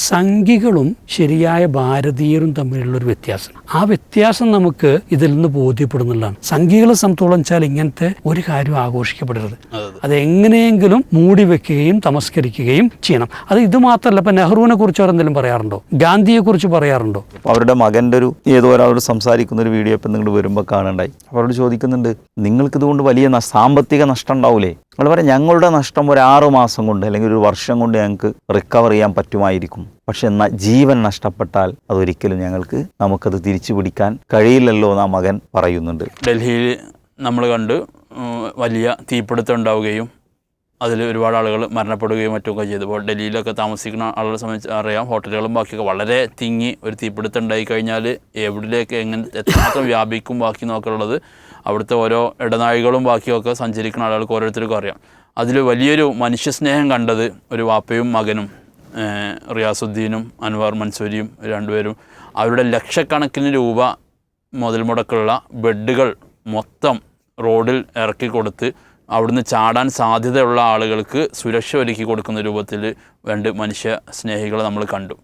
സംഘികളും ശരിയായ ഭാരതീയരും തമ്മിലുള്ളൊരു വ്യത്യാസം. ആ വ്യത്യാസം നമുക്ക് ഇതിൽ നിന്ന് ബോധ്യപ്പെടുന്നുള്ളതാണ്. സംഘികളെ സംബന്ധിച്ചോളം വെച്ചാൽ ഇങ്ങനത്തെ ഒരു കാര്യം ആഘോഷിക്കപ്പെടരുത്. അത് എങ്ങനെയെങ്കിലും മൂടി വെക്കുകയും തമസ്കരിക്കുകയും ചെയ്യണം. അത് ഇത് മാത്രമല്ല, ഇപ്പം നെഹ്റുവിനെ കുറിച്ച് അവരെന്തെങ്കിലും പറയാറുണ്ടോ? ഗാന്ധിയെ കുറിച്ച് പറയാറുണ്ടോ? അവരുടെ മകൻ്റെ ഒരു ഏതോ ഒരാളോട് സംസാരിക്കുന്ന ഒരു വീഡിയോ ഇപ്പം നിങ്ങൾ വരുമ്പോൾ കാണണ്ടായി. അവരോട് ചോദിക്കുന്നുണ്ട്, നിങ്ങൾക്ക് ഇതുകൊണ്ട് വലിയ സാമ്പത്തിക നഷ്ടം ഉണ്ടാവൂലേ? നമ്മൾ പറയാം, ഞങ്ങളുടെ നഷ്ടം ഒരു 6 മാസം കൊണ്ട് അല്ലെങ്കിൽ ഒരു വർഷം കൊണ്ട് ഞങ്ങൾക്ക് റിക്കവർ ചെയ്യാൻ പറ്റുമായിരിക്കും. പക്ഷെ എന്നാൽ ജീവൻ നഷ്ടപ്പെട്ടാൽ അതൊരിക്കലും നമുക്കത് തിരിച്ചു പിടിക്കാൻ കഴിയില്ലല്ലോ എന്ന് ആ മകൻ പറയുന്നുണ്ട്. ഡൽഹിയിൽ നമ്മൾ കണ്ട് വലിയ തീപിടുത്തം ഉണ്ടാവുകയും അതിൽ ഒരുപാട് ആളുകൾ മരണപ്പെടുകയും മറ്റുമൊക്കെ ചെയ്തപ്പോൾ ഡൽഹിയിലൊക്കെ താമസിക്കുന്ന ആളുകളെ സംബന്ധിച്ച് അറിയാം, ഹോട്ടലുകളും ബാക്കിയൊക്കെ വളരെ തിങ്ങി ഒരു തീപിടുത്തം ഉണ്ടായി കഴിഞ്ഞാൽ എവിടേക്ക് എത്രമാത്രം വ്യാപിക്കും ബാക്കി നോക്കുള്ളത് അവിടുത്തെ ഓരോ ഇടനാഴികളും ബാക്കിയൊക്കെ സഞ്ചരിക്കുന്ന ആളുകൾക്ക് ഓരോരുത്തർക്കും അറിയാം. അതിൽ വലിയൊരു മനുഷ്യസ്നേഹം കണ്ടത് ഒരു വാപ്പയും മകനും, റിയാസുദ്ദീനും അൻവാർ മൻസൂരിയും രണ്ടുപേരും അവരുടെ ലക്ഷക്കണക്കിന് രൂപ മുതൽ മുടക്കുള്ള ബെഡുകൾ മൊത്തം റോഡിൽ ഇറക്കി കൊടുത്ത് അവിടുന്ന് ചാടാൻ സാധ്യതയുള്ള ആളുകൾക്ക് സുരക്ഷ ഒരുക്കി കൊടുക്കുന്ന രൂപത്തിൽ രണ്ട് മനുഷ്യ സ്നേഹികളെ നമ്മൾ കണ്ടു.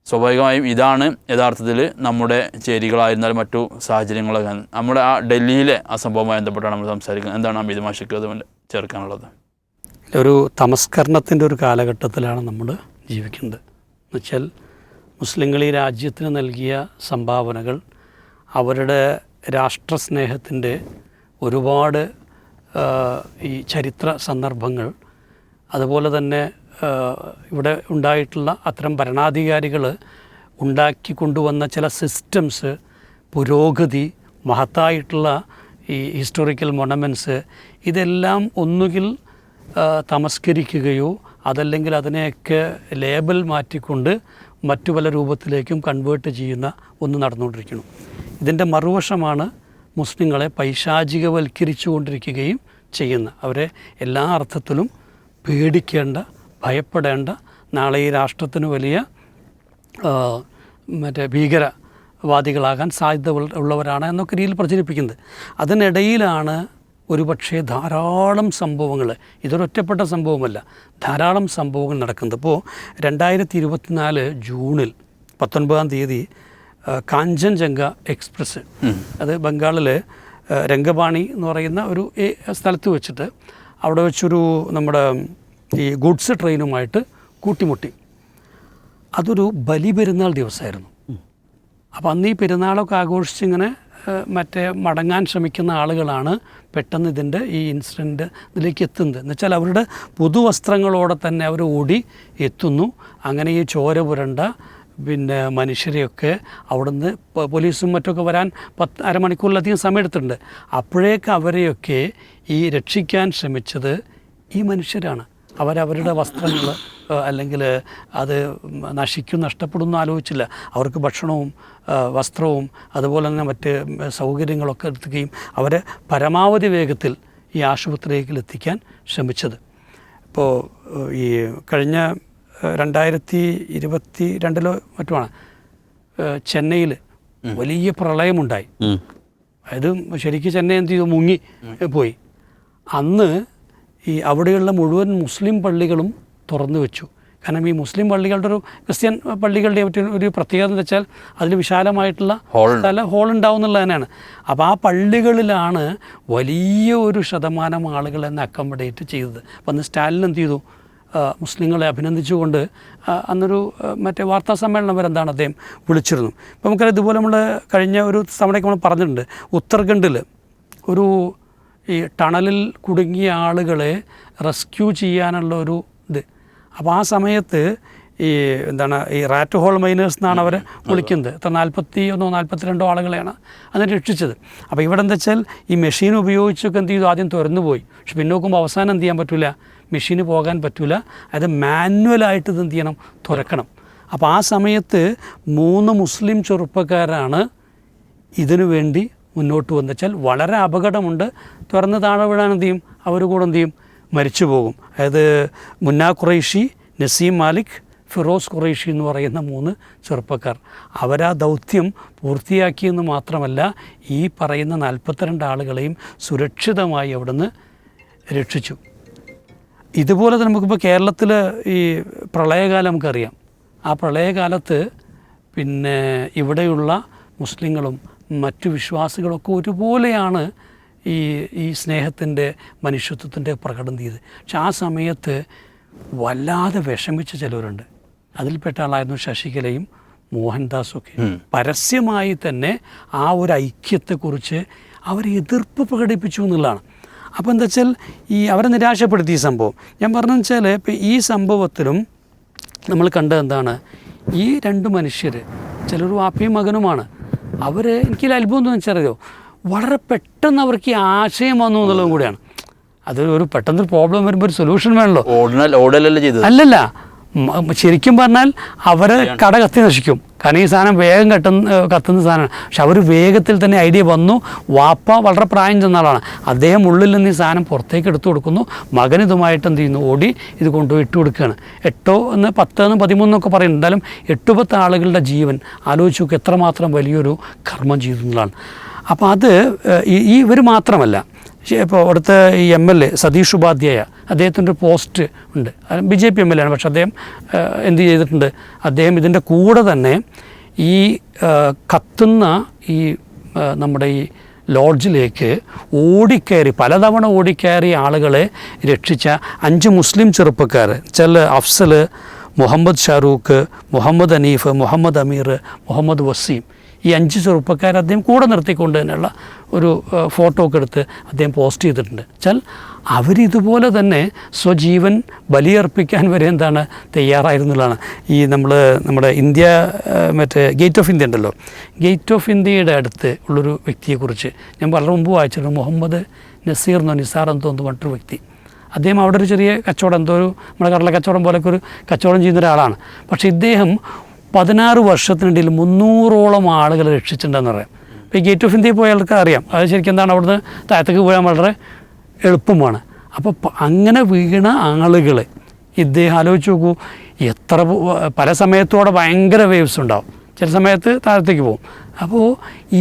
സ്വാഭാവികമായും ഇതാണ് യഥാർത്ഥത്തിൽ നമ്മുടെ ചേരികളായിരുന്നാലും മറ്റു സാഹചര്യങ്ങളൊക്കെ നമ്മുടെ ആ ഡൽഹിയിലെ ആ സംഭവവുമായി ബന്ധപ്പെട്ടാണ് നമ്മൾ സംസാരിക്കുന്നത്. എന്താണ് അമിത് മാഷിക്ക് അത് ചേർക്കാനുള്ളത്? ഒരു തമസ്കരണത്തിൻ്റെ ഒരു കാലഘട്ടത്തിലാണ് നമ്മൾ ജീവിക്കുന്നത്. എന്നുവെച്ചാൽ മുസ്ലിങ്ങൾ ഈ രാജ്യത്തിന് നൽകിയ സംഭാവനകൾ, അവരുടെ രാഷ്ട്രസ്നേഹത്തിൻ്റെ ഒരുപാട് ഈ ചരിത്ര സന്ദർഭങ്ങൾ, അതുപോലെ തന്നെ ഇവിടെ ഉണ്ടായിട്ടുള്ള അത്തരം ഭരണാധികാരികൾ ഉണ്ടാക്കി കൊണ്ടുവന്ന ചില സിസ്റ്റംസ്, പുരോഗതി, മഹത്തായിട്ടുള്ള ഈ ഹിസ്റ്റോറിക്കൽ മൊണമെൻറ്റ്സ്, ഇതെല്ലാം ഒന്നുകിൽ തമസ്കരിക്കുകയോ അതല്ലെങ്കിൽ അതിനെയൊക്കെ ലേബൽ മാറ്റിക്കൊണ്ട് മറ്റു പല രൂപത്തിലേക്കും കൺവേർട്ട് ചെയ്യുന്ന ഒന്ന് നടന്നുകൊണ്ടിരിക്കുന്നു. ഇതിൻ്റെ മറുവശമാണ് മുസ്ലിങ്ങളെ പൈശാചികവൽക്കരിച്ചു കൊണ്ടിരിക്കുകയും ചെയ്യുന്ന, അവരെ എല്ലാ അർത്ഥത്തിലും പേടിക്കേണ്ട, ഭയപ്പെടേണ്ട, നാളെ ഈ രാഷ്ട്രത്തിന് വലിയ ഭീകരവാദികളാകാൻ സാധ്യത ഉള്ളവരാണ് എന്നൊക്കെ രീതിയിൽ പ്രചരിപ്പിക്കുന്നത്. അതിനിടയിലാണ് ഒരുപക്ഷെ ധാരാളം സംഭവങ്ങൾ, ഇതൊരൊറ്റപ്പെട്ട സംഭവമല്ല, ധാരാളം സംഭവങ്ങൾ നടക്കുന്നത്. ഇപ്പോൾ 2024 ജൂണിൽ 19-ാം തീയതി കാഞ്ചൻജംഗ എക്സ്പ്രസ്, അത് ബംഗാളിൽ രംഗപാണി എന്ന് പറയുന്ന ഒരു സ്ഥലത്ത് വെച്ചിട്ട് അവിടെ വെച്ചൊരു നമ്മുടെ ഈ ഗുഡ്സ് ട്രെയിനുമായിട്ട് കൂട്ടിമുട്ടി. അതൊരു ബലിപെരുന്നാൾ ദിവസമായിരുന്നു. അപ്പോൾ അന്ന് ഈ പെരുന്നാളൊക്കെ ആഘോഷിച്ചിങ്ങനെ മടങ്ങാൻ ശ്രമിക്കുന്ന ആളുകളാണ് പെട്ടെന്ന് ഈ ഇൻസിഡൻറ്റ് ഇതിലേക്ക് എത്തുന്നത്. എന്നുവെച്ചാൽ അവരുടെ പുതുവസ്ത്രങ്ങളോടെ തന്നെ അവർ ഓടി എത്തുന്നു. അങ്ങനെ ഈ ചോര പുരണ്ട മനുഷ്യരെയൊക്കെ അവിടുന്ന് പോലീസും മറ്റൊക്കെ വരാൻ അരമണിക്കൂറിലധികം സമയമെടുത്തിട്ടുണ്ട്. അപ്പോഴേക്ക് അവരെയൊക്കെ ഈ രക്ഷിക്കാൻ ശ്രമിച്ചത് ഈ മനുഷ്യരാണ്. അവരവരുടെ വസ്ത്രങ്ങൾ അല്ലെങ്കിൽ അത് നഷ്ടപ്പെടുമെന്ന് ആലോചിച്ചില്ല. അവർക്ക് ഭക്ഷണവും വസ്ത്രവും അതുപോലെ തന്നെ മറ്റ് സൗകര്യങ്ങളൊക്കെ എടുക്കുകയും അവരെ പരമാവധി വേഗത്തിൽ ഈ ആശുപത്രിയിലേക്ക് എത്തിക്കാൻ ശ്രമിച്ചത്. ഇപ്പോൾ ഈ കഴിഞ്ഞ 2022 മറ്റുമാണ് ചെന്നൈയിൽ വലിയ പ്രളയമുണ്ടായി. അതായത് ശരിക്കും ചെന്നൈ എന്ത് ചെയ്തു, മുങ്ങി പോയി. അന്ന് ഈ അവിടെയുള്ള മുഴുവൻ മുസ്ലിം പള്ളികളും തുറന്നു വെച്ചു. കാരണം ഈ മുസ്ലിം പള്ളികളുടെ ക്രിസ്ത്യൻ പള്ളികളുടെ ഒരു പ്രത്യേകത എന്ന് വെച്ചാൽ അതിൽ വിശാലമായിട്ടുള്ള ഹോൾ ഉണ്ടാവും എന്നുള്ളത് തന്നെയാണ്. അപ്പോൾ ആ പള്ളികളിലാണ് വലിയ ഒരു ശതമാനം ആളുകൾ എന്നെ അക്കോമഡേറ്റ് ചെയ്തത്. അപ്പോൾ അന്ന് സ്റ്റാലിൻ എന്ത് ചെയ്തു, മുസ്ലിങ്ങളെ അഭിനന്ദിച്ചുകൊണ്ട് അന്നൊരു വാർത്താ സമ്മേളനം വരെ അദ്ദേഹം വിളിച്ചിരുന്നു. ഇപ്പോൾ നമുക്കറിയാം, ഇതുപോലെ നമ്മൾ കഴിഞ്ഞ ഒരു തവണയ്ക്ക് നമ്മൾ പറഞ്ഞിട്ടുണ്ട്, ഉത്തരാഖണ്ഡിൽ ഒരു ഈ ടണലിൽ കുടുങ്ങിയ ആളുകളെ റെസ്ക്യൂ ചെയ്യാനുള്ള ഒരു ഇത്. അപ്പോൾ ആ സമയത്ത് ഈ ഈ റാറ്റ് ഹോൾ മൈനേഴ്സ് എന്നാണ് അവരെ വിളിക്കുന്നത്. 41-42 ആളുകളെയാണ് അതിനെ രക്ഷിച്ചത്. അപ്പോൾ ഇവിടെ എന്താ വെച്ചാൽ ഈ മെഷീൻ ഉപയോഗിച്ചൊക്കെ എന്ത് ചെയ്തു, ആദ്യം തുറന്നു പോയി. പക്ഷെ പിന്നെ നോക്കുമ്പോൾ അവസാനം എന്ത് ചെയ്യാൻ പറ്റില്ല, മെഷീന് പോകാൻ പറ്റില്ല. അത് മാനുവലായിട്ട് ഇത് എന്ത് ചെയ്യണം, തുറക്കണം. അപ്പോൾ ആ സമയത്ത് 3 മുസ്ലിം ചെറുപ്പക്കാരാണ് ഇതിനു വേണ്ടി മുന്നോട്ട് വന്നു. വെച്ചാൽ വളരെ അപകടമുണ്ട്, തുറന്ന് താഴെ വീഴാൻ എന്ത് ചെയ്യും, അവർ കൂടെ എന്ത് ചെയ്യും, മരിച്ചു പോകും. അതായത് മുന്ന ഖുറൈഷി, നസീം മാലിക്, ഫിറോസ് ഖുറൈഷി എന്ന് പറയുന്ന 3 ചെറുപ്പക്കാർ. അവരാ ദൗത്യം പൂർത്തിയാക്കിയെന്ന് മാത്രമല്ല, ഈ പറയുന്ന 42 ആളുകളെയും സുരക്ഷിതമായി അവിടുന്ന് രക്ഷിച്ചു. ഇതുപോലെ തന്നെ നമുക്കിപ്പോൾ കേരളത്തിൽ ഈ പ്രളയകാലം നമുക്കറിയാം. ആ പ്രളയകാലത്ത് പിന്നെ ഇവിടെയുള്ള മുസ്ലിങ്ങളും മറ്റു വിശ്വാസികളൊക്കെ ഒരുപോലെയാണ് ഈ സ്നേഹത്തിൻ്റെ മനുഷ്യത്വത്തിൻ്റെ പ്രകടനം ചെയ്ത്. പക്ഷെ ആ സമയത്ത് വല്ലാതെ വിഷമിച്ച ചിലവരുണ്ട്. അതിൽപ്പെട്ട ആളായിരുന്നു ശശികലയും മോഹൻദാസൊക്കെ. പരസ്യമായി തന്നെ ആ ഒരു ഐക്യത്തെക്കുറിച്ച് അവർ എതിർപ്പ് പ്രകടിപ്പിച്ചു എന്നുള്ളതാണ്. അപ്പോൾ എന്താ വെച്ചാൽ അവരെ നിരാശപ്പെടുത്തിയ സംഭവം ഞാൻ പറഞ്ഞതെന്ന് വെച്ചാൽ ഇപ്പോൾ ഈ സംഭവത്തിലും നമ്മൾ കണ്ടത് എന്താണ്, ഈ രണ്ട് മനുഷ്യർ ചിലർ വാപ്പയും മകനുമാണ്. അവർ എനിക്കൊരു അത്ഭുതം എന്ന് വെച്ചറിയോ, വളരെ പെട്ടെന്ന് അവർക്ക് ഈ ആശയം വന്നു എന്നുള്ളതും കൂടിയാണ്. അതൊരു പെട്ടെന്നൊരു പ്രോബ്ലം വരുമ്പോൾ ഒരു സൊല്യൂഷൻ വേണമല്ലോ. അല്ലല്ല, ശരിക്കും പറഞ്ഞാൽ അവരെ കട കത്തി നശിക്കും. കാരണം ഈ സാധനം വേഗം കത്തുന്ന സാധനമാണ്. പക്ഷെ അവർ വേഗത്തിൽ തന്നെ ഐഡിയ വന്നു. വാപ്പ വളരെ പ്രായം ചെന്ന ആളാണ്. അദ്ദേഹം ഉള്ളിൽ നിന്ന് ഈ സാധനം പുറത്തേക്ക് എടുത്തു കൊടുക്കുന്നു. മകൻ ഇതുമായിട്ട് എന്ത് ചെയ്യുന്നു, ഓടി ഇത് കൊണ്ടുപോയി ഇട്ട് കൊടുക്കുകയാണ്. 8 എന്ന് 10 എന്ന് 13 എന്നൊക്കെ പറയുന്നത്. എന്തായാലും 8-10 ആളുകളുടെ ജീവൻ ആലോചിച്ച് നോക്കുക, എത്രമാത്രം വലിയൊരു കർമ്മം ചെയ്തു എന്നുള്ളതാണ്. അപ്പോൾ അത് ഇവർ മാത്രമല്ല, ഇപ്പോൾ അവിടുത്തെ ഈ MLA സതീഷ് ഉപാധ്യായ, അദ്ദേഹത്തിൻ്റെ ഒരു പോസ്റ്റ് ഉണ്ട്. BJP MLA ആണ്. പക്ഷെ അദ്ദേഹം എന്ത് ചെയ്തിട്ടുണ്ട്, അദ്ദേഹം ഇതിൻ്റെ കൂടെ തന്നെ ഈ കത്തുന്ന ഈ നമ്മുടെ ഈ ലോഡ്ജിലേക്ക് ഓടിക്കയറി, പലതവണ ഓടിക്കയറി ആളുകളെ രക്ഷിച്ച 5 മുസ്ലിം ചെറുപ്പക്കാർ, അഫ്സൽ, മുഹമ്മദ് ഷാറൂഖ്, മുഹമ്മദ് അനീഫ്, മുഹമ്മദ് അമീർ, മുഹമ്മദ് വസീം, ഈ 5 ചെറുപ്പക്കാർ അദ്ദേഹം കൂടെ നിർത്തിക്കൊണ്ട് തന്നെയുള്ള ഒരു ഫോട്ടോ ഒക്കെ എടുത്ത് അദ്ദേഹം പോസ്റ്റ് ചെയ്തിട്ടുണ്ട്. വെച്ചാൽ അവരിതുപോലെ തന്നെ സ്വജീവൻ ബലിയർപ്പിക്കാൻ വരെ എന്താണ് തയ്യാറായിരുന്നുള്ളതാണ്. നമ്മുടെ ഇന്ത്യ ഗേറ്റ് ഓഫ് ഇന്ത്യ ഉണ്ടല്ലോ, ഗേറ്റ് ഓഫ് ഇന്ത്യയുടെ അടുത്ത് ഉള്ളൊരു വ്യക്തിയെക്കുറിച്ച് ഞാൻ വളരെ മുമ്പ് വായിച്ചിരുന്നു. മുഹമ്മദ് നിസാർ എന്തോ പറഞ്ഞിട്ടൊരു വ്യക്തി. അദ്ദേഹം അവിടെ ഒരു ചെറിയ കച്ചവടം, നമ്മുടെ കടല കച്ചവടം പോലൊക്കെ ഒരു കച്ചവടം ചെയ്യുന്ന ഒരാളാണ്. പക്ഷേ ഇദ്ദേഹം 16 വർഷത്തിനിടയിൽ 300ഓളം ആളുകളെ രക്ഷിച്ചിട്ടുണ്ടെന്ന് പറയാം. ഇപ്പോൾ ഈ ഗേറ്റ് ഓഫ് ഇന്ത്യയിൽ പോയ ആൾക്ക് അറിയാം, അത് ശരിക്കും എന്താണ്, അവിടുന്ന് താഴത്തേക്ക് പോയാൽ വളരെ എളുപ്പമാണ്. അപ്പോൾ അങ്ങനെ വീണ ആളുകൾ ഇദ്ദേഹം ആലോചിച്ച് നോക്കൂ, എത്ര പല സമയത്തോടെ ഭയങ്കര വേവ്സ് ഉണ്ടാവും, ചില സമയത്ത് താഴത്തേക്ക് പോകും. അപ്പോൾ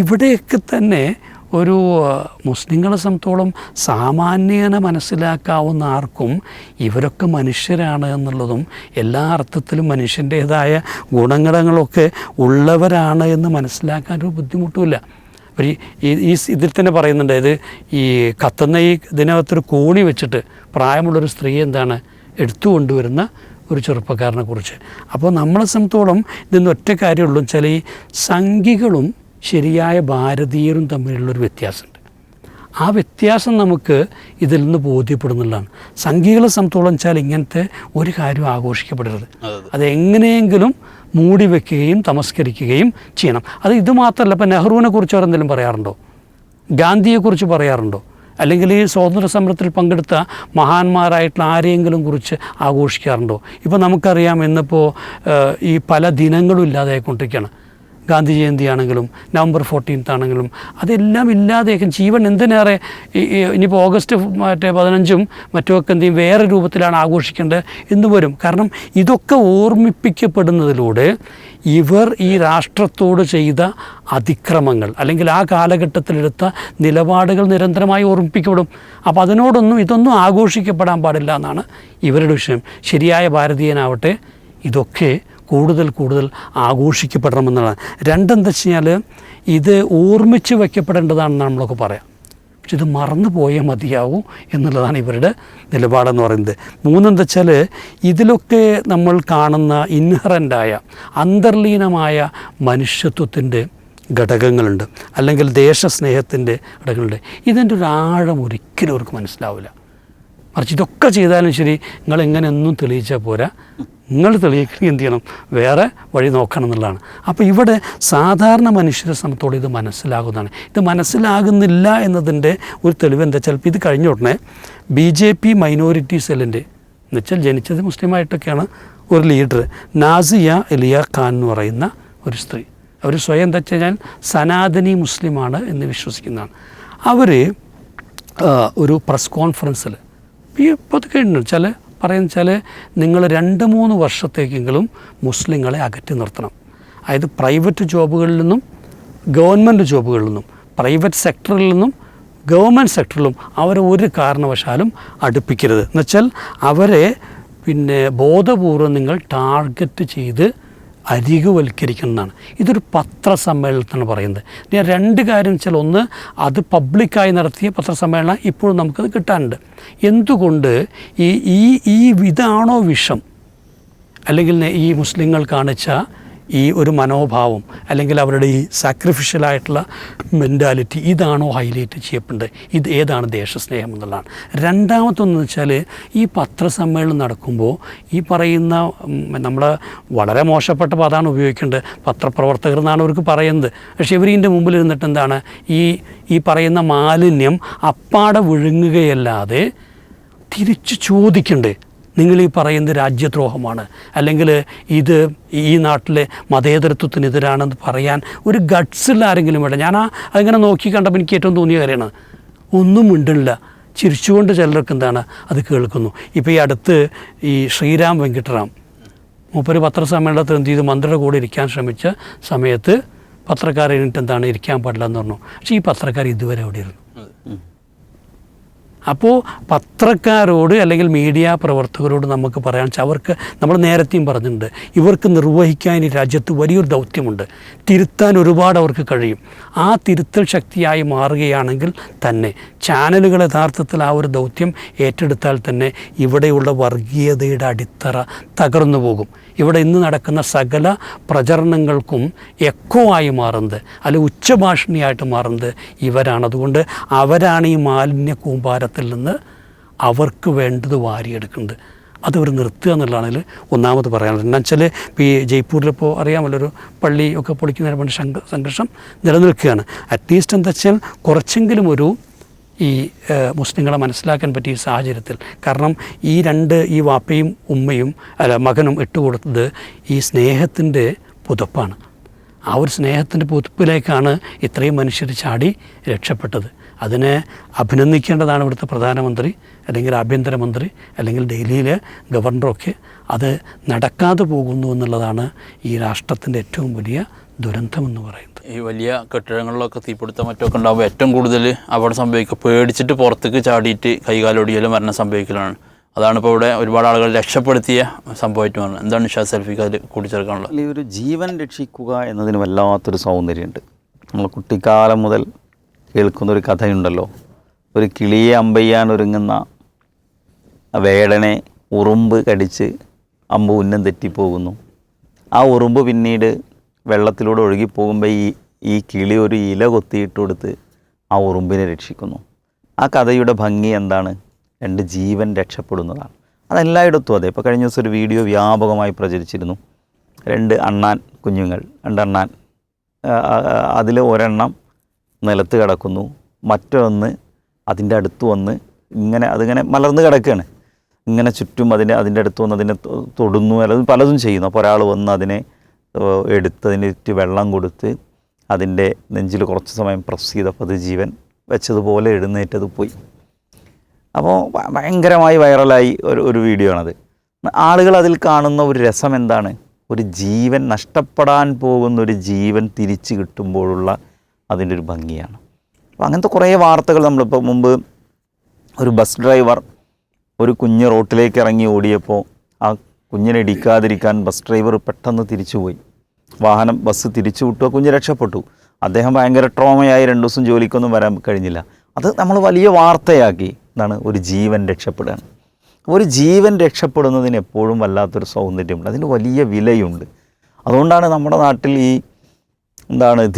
ഇവിടെയൊക്കെ തന്നെ ഒരു മുസ്ലിങ്ങളെ സംബന്ധിച്ചോളം സാമാന്യേന മനസ്സിലാക്കാവുന്ന ആർക്കും ഇവരൊക്കെ മനുഷ്യരാണ് എന്നുള്ളതും എല്ലാ അർത്ഥത്തിലും മനുഷ്യൻ്റേതായ ഗുണങ്ങളൊക്കെ ഉള്ളവരാണ് എന്ന് മനസ്സിലാക്കാൻ ഒരു ബുദ്ധിമുട്ടുമില്ല. ഇതിൽ തന്നെ പറയുന്നുണ്ട്, ഇത് ഈ കത്തുന്ന ഈ ഇതിനകത്തൊരു കോണി വെച്ചിട്ട് പ്രായമുള്ളൊരു സ്ത്രീ എന്താണ് എടുത്തു കൊണ്ടുവരുന്ന ഒരു ചെറുപ്പക്കാരനെ കുറിച്ച്. അപ്പോൾ നമ്മളെ സംബന്ധിച്ചോളം ഇതിന്ന് ഒറ്റ കാര്യമുള്ളൂ വെച്ചാൽ ഈ സംഘികളും ശരിയായ ഭാരതീയരും തമ്മിലുള്ളൊരു വ്യത്യാസമുണ്ട്. ആ വ്യത്യാസം നമുക്ക് ഇതിൽ നിന്ന് ബോധ്യപ്പെടുന്നുള്ളതാണ്. സംഘികളെ സംബന്ധിച്ചോളം വെച്ചാൽ ഇങ്ങനത്തെ ഒരു കാര്യം ആഘോഷിക്കപ്പെടരുത്, അതെങ്ങനെയെങ്കിലും മൂടി വയ്ക്കുകയും തമസ്കരിക്കുകയും ചെയ്യണം. ഇത് മാത്രമല്ല, ഇപ്പം നെഹ്റുവിനെ കുറിച്ച് അവരെന്തെങ്കിലും പറയാറുണ്ടോ, ഗാന്ധിയെക്കുറിച്ച് പറയാറുണ്ടോ, അല്ലെങ്കിൽ ഈ സ്വാതന്ത്ര്യ സമരത്തിൽ പങ്കെടുത്ത മഹാന്മാരായിട്ടുള്ള ആരെയെങ്കിലും കുറിച്ച് ആഘോഷിക്കാറുണ്ടോ? ഇപ്പോൾ നമുക്കറിയാം, ഇന്നിപ്പോൾ ഈ പല ദിനങ്ങളും ഇല്ലാതായിക്കൊണ്ടിരിക്കുകയാണ്. ഗാന്ധി ജയന്തി ആണെങ്കിലും നവംബർ 14 ആണെങ്കിലും അതെല്ലാം ഇല്ലാതെയൊക്കെ ജീവൻ എന്തിനേറെ ഇനിയിപ്പോൾ ഓഗസ്റ്റ് 15 മറ്റുമൊക്കെ എന്ത് ചെയ്യും, വേറെ രൂപത്തിലാണ് ആഘോഷിക്കേണ്ടത് എന്ന് വരും. കാരണം ഇതൊക്കെ ഓർമ്മിപ്പിക്കപ്പെടുന്നതിലൂടെ ഇവർ ഈ രാഷ്ട്രത്തോട് ചെയ്ത അതിക്രമങ്ങൾ അല്ലെങ്കിൽ ആ കാലഘട്ടത്തിലെടുത്ത നിലപാടുകൾ നിരന്തരമായി ഓർമ്മിപ്പിക്കപ്പെടും. അപ്പോൾ ഇതൊന്നും ആഘോഷിക്കപ്പെടാൻ പാടില്ല എന്നാണ് ഇവരുടെ വിഷയം. ശരിയായ ഭാരതീയനാവട്ടെ ഇതൊക്കെ കൂടുതൽ ആഘോഷിക്കപ്പെടണമെന്നുള്ളതാണ്. രണ്ടെന്താ വെച്ച് കഴിഞ്ഞാൽ ഇത് ഓർമ്മിച്ച് വയ്ക്കപ്പെടേണ്ടതാണെന്ന് നമ്മളൊക്കെ പറയാം. പക്ഷെ ഇത് മറന്നു പോയാൽ മതിയാവും എന്നുള്ളതാണ് ഇവരുടെ നിലപാടെന്ന് പറയുന്നത്. മൂന്നെന്താ വെച്ചാൽ ഇതിലൊക്കെ നമ്മൾ കാണുന്ന ഇൻഹറൻ്റായ അന്തർലീനമായ മനുഷ്യത്വത്തിൻ്റെ ഘടകങ്ങളുണ്ട്, അല്ലെങ്കിൽ ദേശസ്നേഹത്തിൻ്റെ ഘടകങ്ങളുണ്ട്. ഇതിൻ്റെ ഒരു ആഴം ഒരിക്കലും അവർക്ക് മനസ്സിലാവില്ല. മറിച്ച് ഇതൊക്കെ ചെയ്താലും ശരി, നിങ്ങൾ എങ്ങനെയൊന്നും തെളിയിച്ചാൽ പോരാ, നിങ്ങൾ തെളിയിക്കണമെങ്കിൽ എന്ത് ചെയ്യണം, വേറെ വഴി നോക്കണം എന്നുള്ളതാണ്. അപ്പോൾ ഇവിടെ സാധാരണ മനുഷ്യരെ സംബന്ധിച്ചോളം ഇത് മനസ്സിലാകുന്നതാണ്. ഇത് മനസ്സിലാകുന്നില്ല എന്നതിൻ്റെ ഒരു തെളിവ് എന്താ, ചിലപ്പോൾ ഇത് കഴിഞ്ഞ ഉടനെ BJP മൈനോറിറ്റി സെല്ലിൻ്റെ എന്നുവെച്ചാൽ ജനിച്ചത് മുസ്ലിമായിട്ടൊക്കെയാണ് ഒരു ലീഡർ, നാസിയ എലിയ ഖാൻ എന്ന് പറയുന്ന ഒരു സ്ത്രീ, അവർ സ്വയം എന്താ വെച്ച് കഴിഞ്ഞാൽ സനാതനി മുസ്ലിമാണ് എന്ന് വിശ്വസിക്കുന്നതാണ്. അവർ ഒരു പ്രസ് കോൺഫറൻസിൽ ഇപ്പോൾ അത് കഴിഞ്ഞു വെച്ചാൽ പറയുന്നത് നിങ്ങൾ 2-3 വർഷത്തേക്കെങ്കിലും മുസ്ലിങ്ങളെ അകറ്റി നിർത്തണം. അതായത് പ്രൈവറ്റ് ജോബുകളിൽ നിന്നും ഗവൺമെൻറ് ജോബുകളിൽ നിന്നും പ്രൈവറ്റ് സെക്ടറിൽ നിന്നും ഗവൺമെൻറ് സെക്ടറിലും അവരെ ഒരു കാരണവശാലും അടുപ്പിക്കരുത്. എന്നുവെച്ചാൽ അവരെ ബോധപൂർവം നിങ്ങൾ ടാർഗറ്റ് ചെയ്ത് അരികുവൽക്കരിക്കുന്നതാണ്. ഇതൊരു പത്രസമ്മേളനത്തിനാണ് പറയുന്നത്. ഞാൻ രണ്ട് കാര്യം വെച്ചാൽ, ഒന്ന്, അത് പബ്ലിക്കായി നടത്തിയ പത്രസമ്മേളനം ഇപ്പോഴും നമുക്കത് കിട്ടാനുണ്ട്. എന്തുകൊണ്ട് ഇതാണോ വിഷം, അല്ലെങ്കിൽ ഈ മുസ്ലിങ്ങൾ കാണിച്ച ഈ ഒരു മനോഭാവം, അല്ലെങ്കിൽ അവരുടെ ഈ സാക്രിഫിഷ്യലായിട്ടുള്ള മെൻറ്റാലിറ്റി, ഇതാണോ ഹൈലൈറ്റ് ചെയ്യപ്പെടേണ്ടത്? ഇത് ഏതാണ് ദേശസ്നേഹം എന്നുള്ളതാണ്. രണ്ടാമത്തൊന്ന് വെച്ചാൽ, ഈ പത്രസമ്മേളനം നടക്കുമ്പോൾ ഈ പറയുന്ന നമ്മൾ വളരെ മോശപ്പെട്ട പദമാണ് ഉപയോഗിക്കേണ്ടത്, പത്രപ്രവർത്തകർ എന്നാണ് അവർക്ക് പറയുന്നത്. പക്ഷേ ഇവരിൻ്റെ മുമ്പിൽ ഇരുന്നിട്ട് എന്താണ് ഈ പറയുന്ന മാലിന്യം അപ്പാടെ വിഴുങ്ങുകയല്ലാതെ തിരിച്ച് ചോദിക്കണ്ടേ, നിങ്ങൾ ഈ പറയുന്നത് രാജ്യദ്രോഹമാണ്, അല്ലെങ്കിൽ ഇത് ഈ നാട്ടിലെ മതേതരത്വത്തിനെതിരാണെന്ന് പറയാൻ ഒരു ഗട്ട്സുള്ള ആരെങ്കിലും വേണ്ട. ഞാൻ അതിങ്ങനെ നോക്കി കണ്ടപ്പോൾ എനിക്ക് ഏറ്റവും തോന്നിയ കാര്യമാണ്, ഒന്നും മിണ്ടില്ല, ചിരിച്ചുകൊണ്ട് ചിലർക്ക് എന്താണ് അത് കേൾക്കുന്നു. ഇപ്പോൾ ഈ അടുത്ത് ഈ ശ്രീരാം വെങ്കിട്ടറാം മൂപ്പര് പത്രസമ്മേളനത്തിൽ എന്ത് ചെയ്തു, മന്ത്രിയുടെ കൂടെ ഇരിക്കാൻ ശ്രമിച്ച സമയത്ത് പത്രക്കാർ എന്നിട്ട് എന്താണ് ഇരിക്കാൻ പാടില്ല എന്ന് പറഞ്ഞു. പക്ഷേ ഈ പത്രക്കാർ ഇതുവരെ അവിടെ ഇരുന്നു. അപ്പോൾ പത്രക്കാരോട് അല്ലെങ്കിൽ മീഡിയ പ്രവർത്തകരോട് നമുക്ക് പറയാൻ വെച്ചാൽ, അവർക്ക് നമ്മൾ നേരത്തെയും പറഞ്ഞിട്ടുണ്ട്, ഇവർക്ക് നിർവഹിക്കാൻ ഈ രാജ്യത്ത് വലിയൊരു ദൗത്യമുണ്ട്. തിരുത്താൻ ഒരുപാട് അവർക്ക് കഴിയും. ആ തിരുത്തൽ ശക്തിയായി മാറുകയാണെങ്കിൽ തന്നെ ചാനലുകൾ യഥാർത്ഥത്തിൽ ആ ഒരു ദൗത്യം ഏറ്റെടുത്താൽ തന്നെ ഇവിടെയുള്ള വർഗീയതയുടെ അടിത്തറ തകർന്നു പോകും. ഇവിടെ ഇന്ന് നടക്കുന്ന സകല പ്രചരണങ്ങൾക്കും എക്കോ ആയി മാറുന്നത്, അല്ലെങ്കിൽ ഉച്ചഭാഷിണിയായിട്ട് മാറുന്നത് ഇവരാണ്. അതുകൊണ്ട് അവരാണ് ഈ മാലിന്യ കൂമ്പാരത്തിൽ നിന്ന് അവർക്ക് വേണ്ടത് വാരിയെടുക്കുന്നത്. അതവർ നിർത്തുക എന്നുള്ളതാണെങ്കിൽ ഒന്നാമത് പറയാനുള്ളത്. എന്താ വെച്ചാൽ, ഇപ്പോൾ ഈ ജയ്പൂരിലിപ്പോൾ അറിയാമല്ലോ, ഒരു പള്ളി ഒക്കെ പൊളിക്കുന്നതിന് സംഘർഷം നിലനിൽക്കുകയാണ്. അറ്റ്ലീസ്റ്റ് എന്താ വെച്ചാൽ കുറച്ചെങ്കിലും ഒരു ഈ മുസ്ലിങ്ങളെ മനസ്സിലാക്കാൻ പറ്റിയ സാഹചര്യത്തിൽ, കാരണം ഈ വാപ്പയും ഉമ്മയും മകനും ഇട്ടുകൊടുത്തത് ഈ സ്നേഹത്തിൻ്റെ പുതപ്പാണ്. ആ ഒരു സ്നേഹത്തിൻ്റെ പുതപ്പിലേക്കാണ് ഇത്രയും മനുഷ്യർ ചാടി രക്ഷപ്പെട്ടത്. അതിനെ അഭിനന്ദിക്കേണ്ടതാണ് ഇവിടുത്തെ പ്രധാനമന്ത്രി, അല്ലെങ്കിൽ ആഭ്യന്തരമന്ത്രി, അല്ലെങ്കിൽ ഡൽഹിയിലെ ഗവർണറൊക്കെ. അത് നടക്കാതെ പോകുന്നു എന്നുള്ളതാണ് ഈ രാഷ്ട്രത്തിൻ്റെ ഏറ്റവും വലിയ ദുരന്തമെന്ന് പറയുന്നത്. ഈ വലിയ കെട്ടിടങ്ങളിലൊക്കെ തീപിടുത്തം മറ്റൊക്കെ ഉണ്ടാകുമ്പോൾ ഏറ്റവും കൂടുതൽ അവിടെ സംഭവിക്കുക പേടിച്ചിട്ട് പുറത്തേക്ക് ചാടിയിട്ട് കൈകാലൊടിയലും മരണം സംഭവിക്കലാണ്. അതാണ് ഇപ്പോൾ ഇവിടെ ഒരുപാട് ആളുകൾ രക്ഷപ്പെടുത്തിയ സംഭവമായിട്ട് പറഞ്ഞത്. എന്താണ് ഷാ സൽഫിക്ക് അതിൽ കൂട്ടിച്ചേർക്കാനുള്ളത്? ഈ ഒരു ജീവൻ രക്ഷിക്കുക എന്നതിന് വല്ലാത്തൊരു സൗന്ദര്യമുണ്ട്. നമ്മൾ കുട്ടിക്കാലം മുതൽ കേൾക്കുന്നൊരു കഥയുണ്ടല്ലോ, ഒരു കിളിയെ അമ്പെയ്യാൻ ഒരുങ്ങുന്ന വേടനെ ഉറുമ്പ് കടിച്ച് അമ്പ് ഉന്നം തെറ്റിപ്പോകുന്നു. ആ ഉറുമ്പ് പിന്നീട് വെള്ളത്തിലൂടെ ഒഴുകിപ്പോകുമ്പോൾ ഈ കിളി ഒരു ഇല കൊത്തിയിട്ട് കൊടുത്ത് ആ ഉറുമ്പിനെ രക്ഷിക്കുന്നു. ആ കഥയുടെ ഭംഗി എന്താണ്? രണ്ട് ജീവൻ രക്ഷപ്പെടുന്നതാണ്. അതെല്ലായിടത്തും അതെ. ഇപ്പോൾ കഴിഞ്ഞ ദിവസം ഒരു വീഡിയോ വ്യാപകമായി പ്രചരിച്ചിരുന്നു. രണ്ട് കുഞ്ഞുങ്ങൾ, രണ്ടെണ്ണാൻ. അതിൽ ഒരെണ്ണം നിലത്ത് കിടക്കുന്നു, മറ്റൊന്ന് അതിൻ്റെ അടുത്ത് വന്ന് അതിങ്ങനെ മലർന്ന് കിടക്കുകയാണ്. ഇങ്ങനെ ചുറ്റും അതിൻ്റെ അടുത്ത് വന്ന് അതിനെ തൊടുന്നു, അല്ലെങ്കിൽ പലതും ചെയ്യുന്നു. അപ്പോൾ ഒരാൾ വന്ന് അതിനെ എടുത്തതിന് ചുറ്റും വെള്ളം കൊടുത്ത് അതിൻ്റെ നെഞ്ചിൽ കുറച്ച് സമയം പ്രസ് ചെയ്തപ്പോൾ അത് ജീവൻ വെച്ചതുപോലെ എഴുന്നേറ്റത് പോയി. അപ്പോൾ ഭയങ്കരമായി വൈറലായി ഒരു വീഡിയോ ആണത്. ആളുകൾ അതിൽ കാണുന്ന ഒരു രസം എന്താണ്? ഒരു ജീവൻ, നഷ്ടപ്പെടാൻ പോകുന്ന ഒരു ജീവൻ തിരിച്ച് കിട്ടുമ്പോഴുള്ള അതിൻ്റെ ഒരു ഭംഗിയാണ്. അപ്പോൾ അങ്ങനത്തെ കുറേ വാർത്തകൾ നമ്മളിപ്പോൾ മുമ്പ് ഒരു ബസ് ഡ്രൈവർ ഒരു കുഞ്ഞ് റോട്ടിലേക്ക് ഇറങ്ങി ഓടിയപ്പോൾ ആ കുഞ്ഞിനെ ഇടിക്കാതിരിക്കാൻ ബസ് ഡ്രൈവർ പെട്ടെന്ന് തിരിച്ചുപോയി. ബസ് തിരിച്ചു വിട്ടു, കുഞ്ഞ് രക്ഷപ്പെട്ടു. അദ്ദേഹം ഭയങ്കര ട്രോമയായി 2 ദിവസം ജോലിക്കൊന്നും വരാൻ കഴിഞ്ഞില്ല. അത് നമ്മൾ വലിയ വാർത്തയാക്കി. എന്താണ്? ഒരു ജീവൻ രക്ഷപ്പെടുകയാണ്. ഒരു ജീവൻ രക്ഷപ്പെടുന്നതിന് എപ്പോഴും വല്ലാത്തൊരു സൗന്ദര്യമുണ്ട്, അതിന് വലിയ വിലയുണ്ട്. അതുകൊണ്ടാണ് നമ്മുടെ നാട്ടിൽ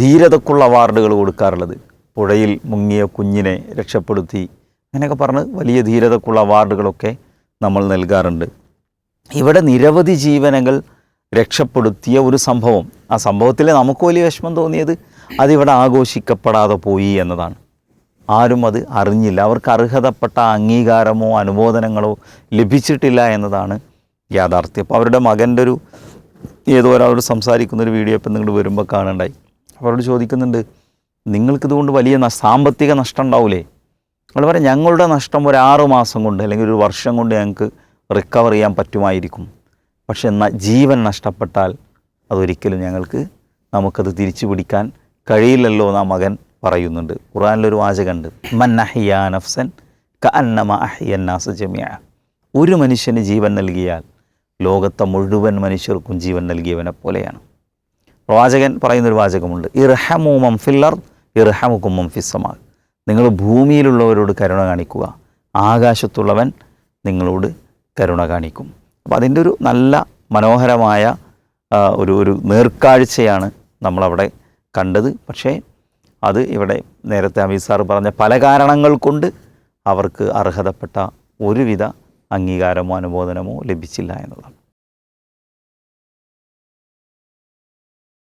ധീരതക്കുള്ള അവാർഡുകൾ കൊടുക്കാറുള്ളത്. പുഴയിൽ മുങ്ങിയ കുഞ്ഞിനെ രക്ഷപ്പെടുത്തി, അങ്ങനെയൊക്കെ പറഞ്ഞ് വലിയ ധീരതക്കുള്ള അവാർഡുകളൊക്കെ നമ്മൾ നൽകാറുണ്ട്. ഇവിടെ നിരവധി ജീവനുകൾ രക്ഷപ്പെടുത്തിയ ഒരു സംഭവം. ആ സംഭവത്തിൽ നമുക്ക് വലിയ വിഷമം തോന്നിയത് അതിവിടെ ആഘോഷിക്കപ്പെടാതെ പോയി എന്നതാണ്. ആരും അത് അറിഞ്ഞില്ല. അവർക്ക് അർഹതപ്പെട്ട അംഗീകാരമോ അനുമോദനങ്ങളോ ലഭിച്ചിട്ടില്ല എന്നതാണ് യാഥാർത്ഥ്യം. അപ്പോൾ അവരുടെ മകൻ്റെ ഏതോ ഒരാളോട് സംസാരിക്കുന്നൊരു വീഡിയോ ഇപ്പം നിങ്ങൾ വരുമ്പോൾ കാണണ്ടായി. അവരോട് ചോദിക്കുന്നുണ്ട്, നിങ്ങൾക്കിതുകൊണ്ട് വലിയ സാമ്പത്തിക നഷ്ടം ഉണ്ടാവില്ലേ? നമ്മൾ പറയാം, ഞങ്ങളുടെ നഷ്ടം ഒരു 6 മാസം കൊണ്ട് അല്ലെങ്കിൽ ഒരു വർഷം കൊണ്ട് ഞങ്ങൾക്ക് റിക്കവർ ചെയ്യാൻ പറ്റുമായിരിക്കും. പക്ഷെ എന്നാൽ ജീവൻ നഷ്ടപ്പെട്ടാൽ അതൊരിക്കലും നമുക്കത് തിരിച്ചു പിടിക്കാൻ കഴിയില്ലല്ലോ എന്ന് ആ മകൻ പറയുന്നുണ്ട്. ഖുർആനിലൊരു വാചകമുണ്ട്, മൻ അഹ്യാ നഫ്സൻ കഅന്നമ അഹ്യൻ നാസ ജമിഅ. ഒരു മനുഷ്യന് ജീവൻ നൽകിയാൽ ലോകത്തെ മുഴുവൻ മനുഷ്യർക്കും ജീവൻ നൽകിയവനെ പോലെയാണ്. പ്രവാചകൻ പറയുന്നൊരു വാചകമുണ്ട്, ഇർഹമു മൻ ഫിൽ അർദ് ഇർഹമുക്കും മൻ ഫിസ് സമാ. നിങ്ങൾ ഭൂമിയിലുള്ളവരോട് കരുണ കാണിക്കുക, ആകാശത്തുള്ളവൻ നിങ്ങളോട് കരുണ കാണിക്കും. അപ്പോൾ അതിൻ്റെ ഒരു നല്ല മനോഹരമായ ഒരു നേർക്കാഴ്ചയാണ് നമ്മളവിടെ കണ്ടത്. പക്ഷേ അത് ഇവിടെ നേരത്തെ ഹമീദ് സാർ പറഞ്ഞ പല കാരണങ്ങൾ കൊണ്ട് അവർക്ക് അർഹതപ്പെട്ട ഒരുവിധ അംഗീകാരമോ അനുമോദനമോ ലഭിച്ചില്ല എന്നുള്ളതാണ്.